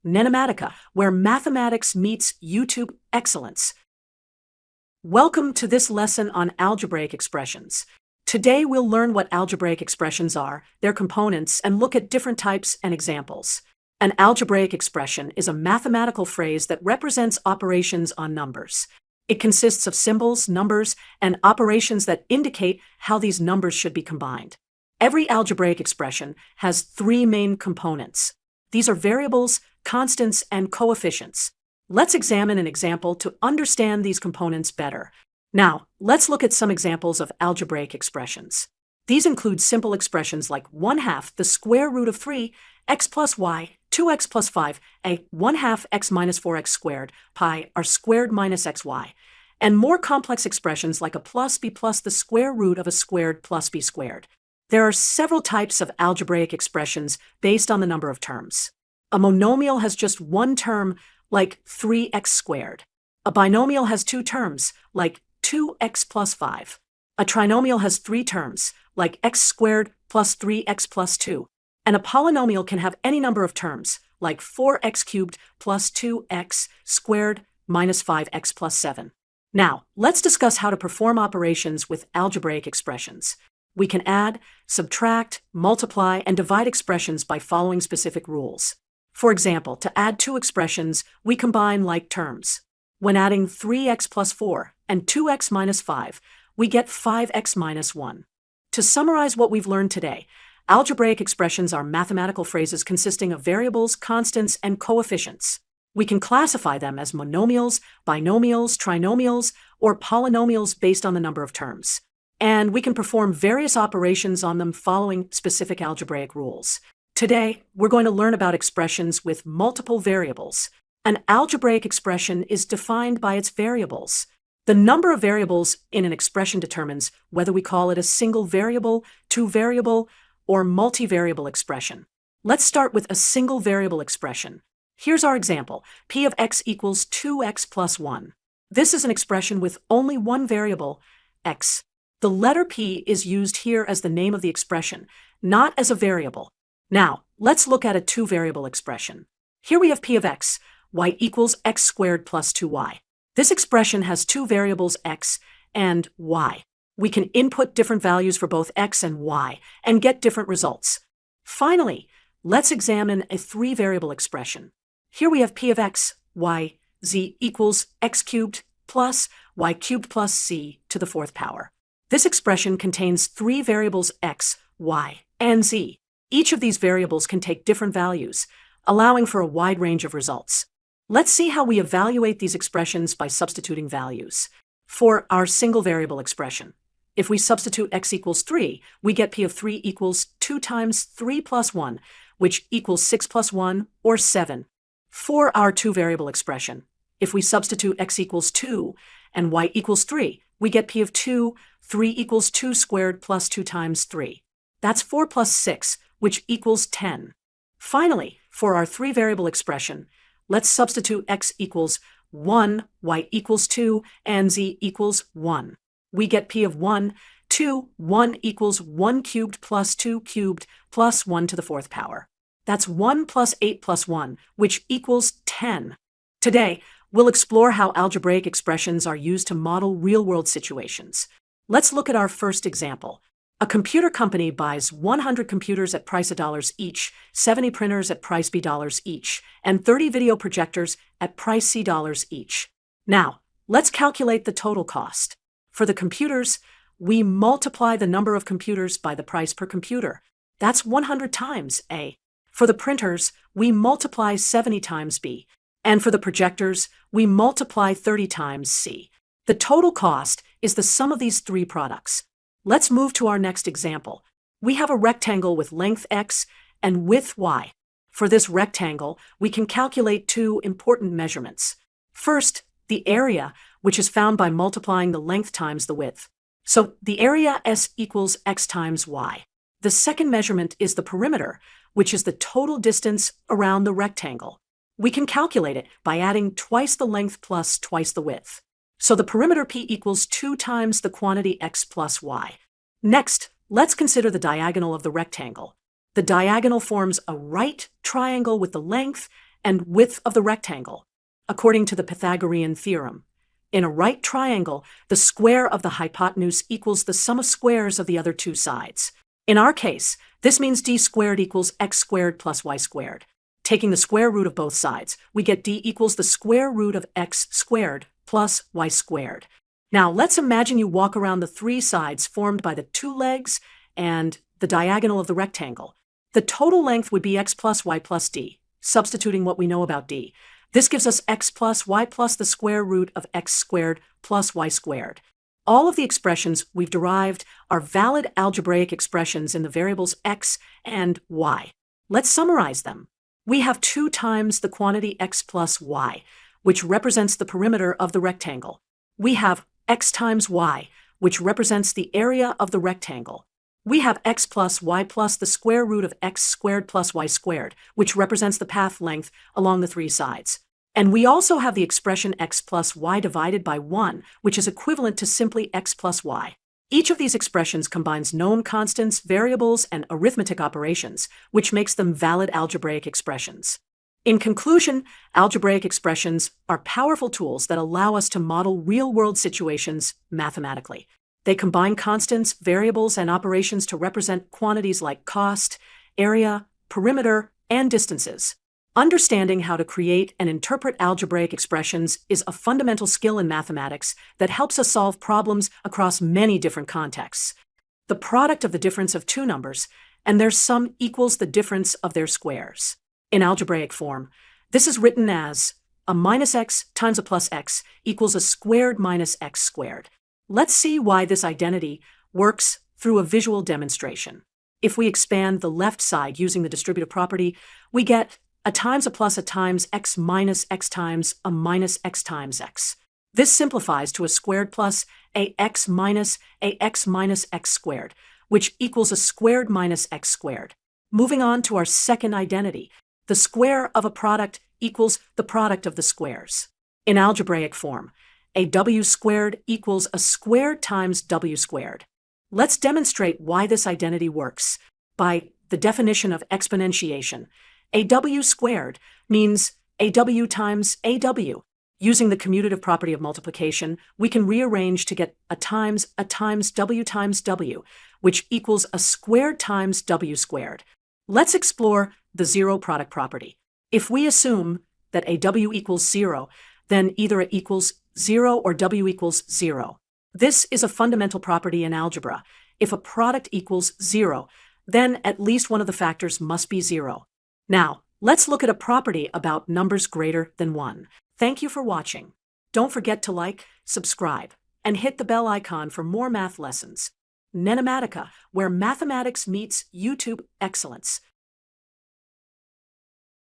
NENOMATICA, where mathematics meets YouTube excellence. Welcome to this lesson on algebraic expressions. Today we'll learn what algebraic expressions are, their components, and look at different types and examples. An algebraic expression is a mathematical phrase that represents operations on numbers. It consists of symbols, numbers, and operations that indicate how these numbers should be combined. Every algebraic expression has three main components. These are variables, constants, and coefficients. Let's examine an example to understand these components better. Now, let's look at some examples of algebraic expressions. These include simple expressions like 1/2 the square root of 3, x plus y, 2x plus 5, a 1/2 x minus 4x squared, pi r squared minus xy, and more complex expressions like a plus b plus the square root of a squared plus b squared. There are several types of algebraic expressions based on the number of terms. A monomial has just one term, like 3x squared. A binomial has two terms, like 2x plus 5. A trinomial has three terms, like x squared plus 3x plus 2. And a polynomial can have any number of terms, like 4x cubed plus 2x squared minus 5x plus 7. Now, let's discuss how to perform operations with algebraic expressions. We can add, subtract, multiply, and divide expressions by following specific rules. For example, to add two expressions, we combine like terms. When adding 3x plus 4 and 2x minus 5, we get 5x minus 1. To summarize what we've learned today, algebraic expressions are mathematical phrases consisting of variables, constants, and coefficients. We can classify them as monomials, binomials, trinomials, or polynomials based on the number of terms. And we can perform various operations on them following specific algebraic rules. Today, we're going to learn about expressions with multiple variables. An algebraic expression is defined by its variables. The number of variables in an expression determines whether we call it a single variable, two-variable, or multivariable expression. Let's start with a single variable expression. Here's our example. P of x equals 2x plus 1. This is an expression with only one variable, x. The letter P is used here as the name of the expression, not as a variable. Now, let's look at a two-variable expression. Here we have P of x, y equals x squared plus 2y. This expression has two variables x and y. We can input different values for both x and y and get different results. Finally, let's examine a three-variable expression. Here we have P of x, y, z equals x cubed plus y cubed plus c to the fourth power. This expression contains three variables x, y, and z. Each of these variables can take different values, allowing for a wide range of results. Let's see how we evaluate these expressions by substituting values. For our single variable expression, if we substitute x equals 3, we get P of 3 equals 2 times 3 plus 1, which equals 6 plus 1, or 7. For our two-variable expression, if we substitute x equals 2 and y equals 3, we get P of 2, 3 equals 2 squared plus 2 times 3. That's 4 plus 6, which equals 10. Finally, for our three-variable expression, let's substitute x equals 1, y equals 2, and z equals 1. We get P of 1, 2, 1 equals 1 cubed plus 2 cubed plus 1 to the fourth power. That's 1 plus 8 plus 1, which equals 10. Today, we'll explore how algebraic expressions are used to model real-world situations. Let's look at our first example. A computer company buys 100 computers at price $1 each, 70 printers at price $B each, and 30 video projectors at price $C each. Now, let's calculate the total cost. For the computers, we multiply the number of computers by the price per computer. That's 100 times A. For the printers, we multiply 70 times B. And for the projectors, we multiply 30 times C. The total cost is the sum of these three products. Let's move to our next example. We have a rectangle with length x and width y. For this rectangle, we can calculate two important measurements. First, the area, which is found by multiplying the length times the width. So the area S equals x times y. The second measurement is the perimeter, which is the total distance around the rectangle. We can calculate it by adding twice the length plus twice the width. So the perimeter P equals 2 times the quantity x plus y. Next, let's consider the diagonal of the rectangle. The diagonal forms a right triangle with the length and width of the rectangle, according to the Pythagorean theorem. In a right triangle, the square of the hypotenuse equals the sum of squares of the other two sides. In our case, this means d squared equals x squared plus y squared. Taking the square root of both sides, we get d equals the square root of x squared plus y squared. Now, let's imagine you walk around the three sides formed by the two legs and the diagonal of the rectangle. The total length would be x plus y plus d, substituting what we know about d. This gives us x plus y plus the square root of x squared plus y squared. All of the expressions we've derived are valid algebraic expressions in the variables x and y. Let's summarize them. We have 2 times the quantity x plus y, which represents the perimeter of the rectangle. We have x times y, which represents the area of the rectangle. We have x plus y plus the square root of x squared plus y squared, which represents the path length along the three sides. And we also have the expression x plus y divided by 1, which is equivalent to simply x plus y. Each of these expressions combines known constants, variables, and arithmetic operations, which makes them valid algebraic expressions. In conclusion, algebraic expressions are powerful tools that allow us to model real-world situations mathematically. They combine constants, variables, and operations to represent quantities like cost, area, perimeter, and distances. Understanding how to create and interpret algebraic expressions is a fundamental skill in mathematics that helps us solve problems across many different contexts. The product of the difference of two numbers and their sum equals the difference of their squares. In algebraic form, this is written as a minus x times a plus x equals a squared minus x squared. Let's see why this identity works through a visual demonstration. If we expand the left side using the distributive property, we get a times a plus a times x minus x times a minus x times x. This simplifies to a squared plus a x minus x squared, which equals a squared minus x squared. Moving on to our second identity, the square of a product equals the product of the squares. In algebraic form, a w squared equals a squared times w squared. Let's demonstrate why this identity works by the definition of exponentiation. A w squared means aw times aw. Using the commutative property of multiplication, we can rearrange to get a times w, which equals a squared times w squared. Let's explore the zero product property. If we assume that aw equals 0, then either it equals 0 or w equals 0. This is a fundamental property in algebra. If a product equals 0, then at least one of the factors must be 0. Now, let's look at a property about numbers greater than 1. Thank you for watching. Don't forget to like, subscribe, and hit the bell icon for more math lessons. NENOMATICA, where mathematics meets YouTube excellence.